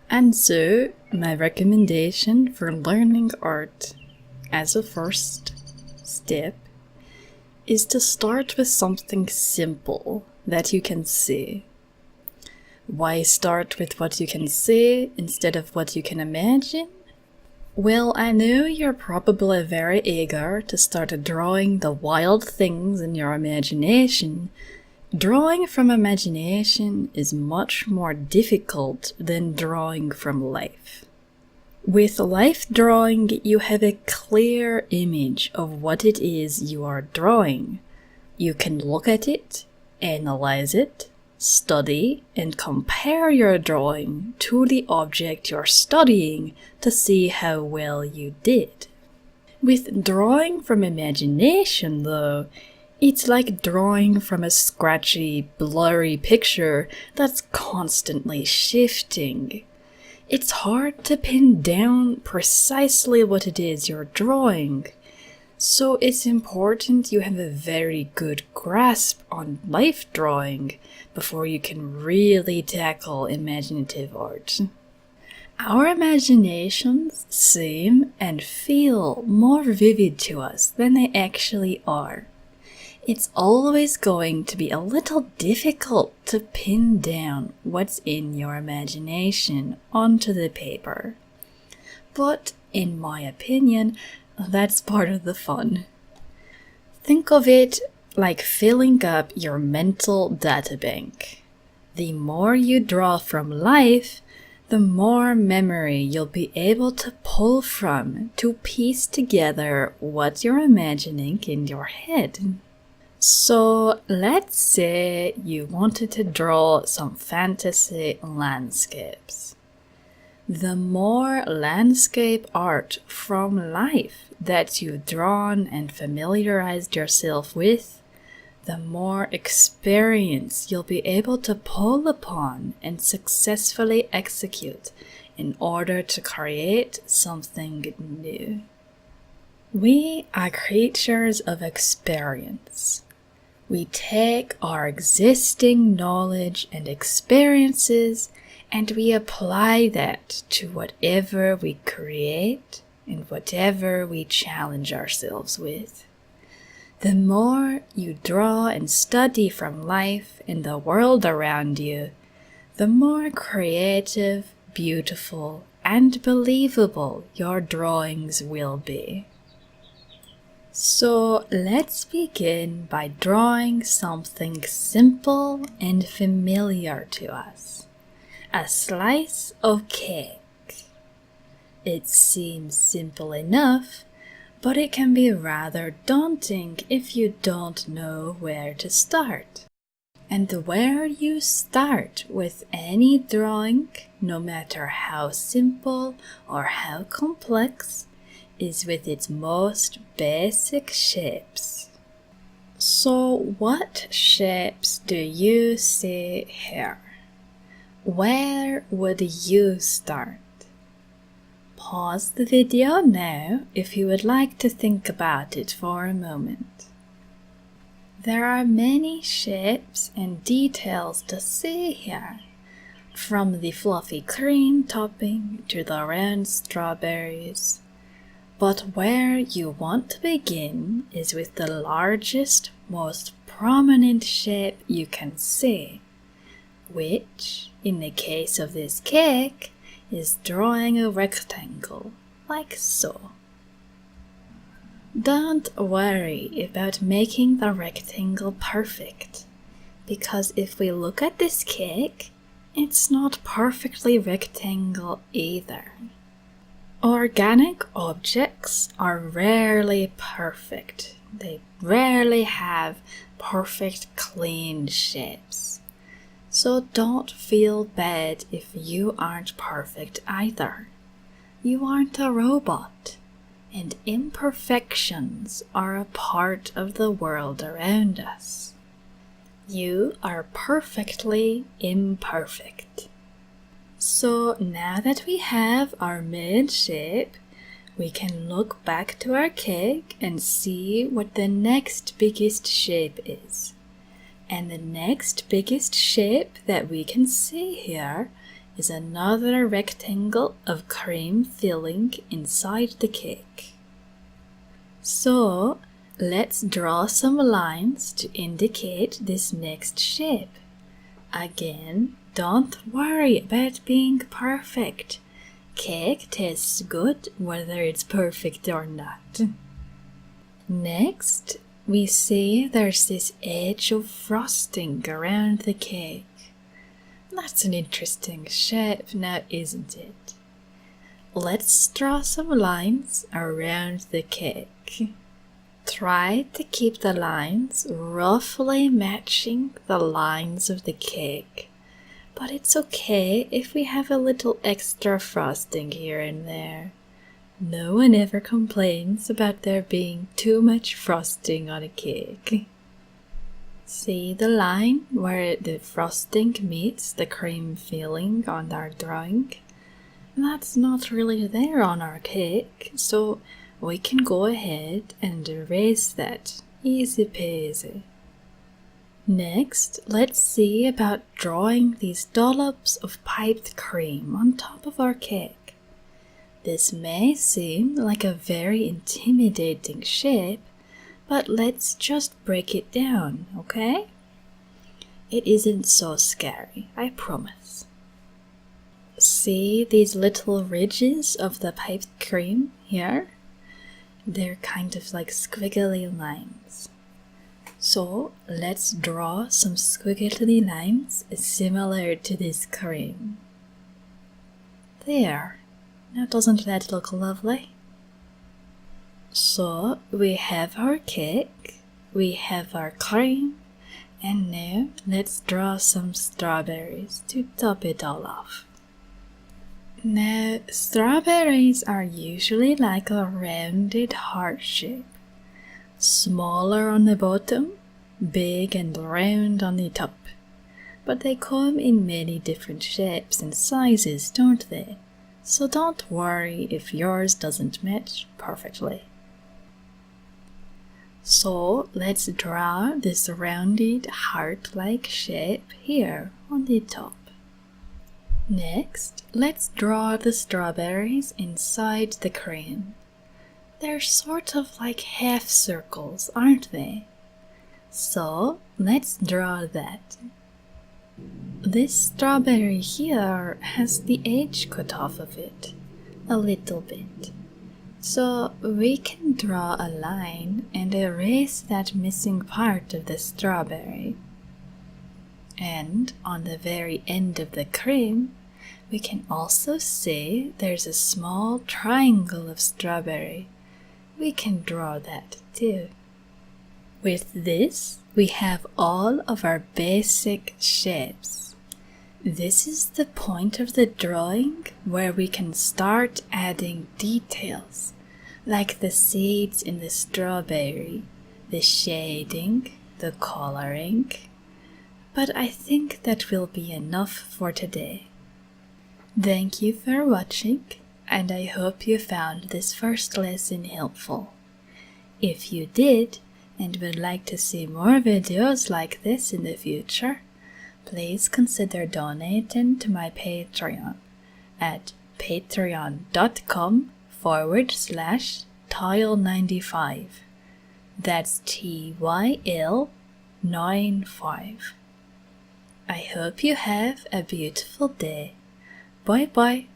And so, my recommendation for learning art as a first step is to start with something simple that you can see. Why start with what you can see instead of what you can imagine? Well, I know you're probably very eager to start drawing the wild things in your imagination. Drawing from imagination is much more difficult than drawing from life. With life drawing, you have a clear image of what it is you are drawing. You can look at it, analyze it, study, and compare your drawing to the object you're studying to see how well you did. With drawing from imagination, though, it's like drawing from a scratchy, blurry picture that's constantly shifting. It's hard to pin down precisely what it is you're drawing. So it's important you have a very good grasp on life drawing before you can really tackle imaginative art. Our imaginations seem and feel more vivid to us than they actually are. It's always going to be a little difficult to pin down what's in your imagination onto the paper. But in my opinion, that's part of the fun. Think of it like filling up your mental databank. The more you draw from life, the more memory you'll be able to pull from to piece together what you're imagining in your head. So let's say you wanted to draw some fantasy landscapes. The more landscape art from life that you've drawn and familiarized yourself with, the more experience you'll be able to pull upon and successfully execute in order to create something new. We are creatures of experience. We take our existing knowledge and experiences and we apply that to whatever we create and whatever we challenge ourselves with. The more you draw and study from life and the world around you, the more creative, beautiful, and believable your drawings will be. So let's begin by drawing something simple and familiar to us. A slice of cake. It seems simple enough, but it can be rather daunting if you don't know where to start. And where you start with any drawing, no matter how simple or how complex, is with its most basic shapes. So what shapes do you see here? Where would you start? Pause the video now if you would like to think about it for a moment. There are many shapes and details to see here, from the fluffy cream topping to the round strawberries. But where you want to begin is with the largest, most prominent shape you can see, which, in the case of this cake, is drawing a rectangle, like so. Don't worry about making the rectangle perfect, because if we look at this cake, it's not perfectly rectangle either. Organic objects are rarely perfect. They rarely have perfect, clean shapes. So don't feel bad if you aren't perfect either. You aren't a robot, and imperfections are a part of the world around us. You are perfectly imperfect. So now that we have our mid shape, we can look back to our cake and see what the next biggest shape is. And the next biggest shape that we can see here is another rectangle of cream filling inside the cake. So, let's draw some lines to indicate this next shape. Again, don't worry about being perfect. Cake tastes good whether it's perfect or not. Next, we see there's this edge of frosting around the cake. That's an interesting shape now, isn't it? Let's draw some lines around the cake. Try to keep the lines roughly matching the lines of the cake, but it's okay if we have a little extra frosting here and there. No one ever complains about there being too much frosting on a cake. See the line where the frosting meets the cream filling on our drawing? That's not really there on our cake, so we can go ahead and erase that. Easy peasy. Next, let's see about drawing these dollops of piped cream on top of our cake. This may seem like a very intimidating shape, but let's just break it down, okay? It isn't so scary, I promise. See these little ridges of the piped cream here? They're kind of like squiggly lines. So let's draw some squiggly lines similar to this cream. There. Now doesn't that look lovely? So we have our cake, we have our cream, and now let's draw some strawberries to top it all off. Now, strawberries are usually like a rounded heart shape. Smaller on the bottom, big and round on the top. But they come in many different shapes and sizes, don't they? So don't worry if yours doesn't match perfectly. So let's draw this rounded heart-like shape here on the top. Next, let's draw the strawberries inside the cream. They're sort of like half circles, aren't they? So let's draw that. This strawberry here has the edge cut off of it, a little bit. So we can draw a line and erase that missing part of the strawberry. And on the very end of the cream, we can also see there's a small triangle of strawberry. We can draw that too. With this, we have all of our basic shapes. This is the point of the drawing where we can start adding details, like the seeds in the strawberry, the shading, the coloring. But I think that will be enough for today. Thank you for watching, and I hope you found this first lesson helpful. If you did, and would like to see more videos like this in the future, please consider donating to my Patreon at patreon.com/tile95. That's TYL95. I hope you have a beautiful day. Bye bye.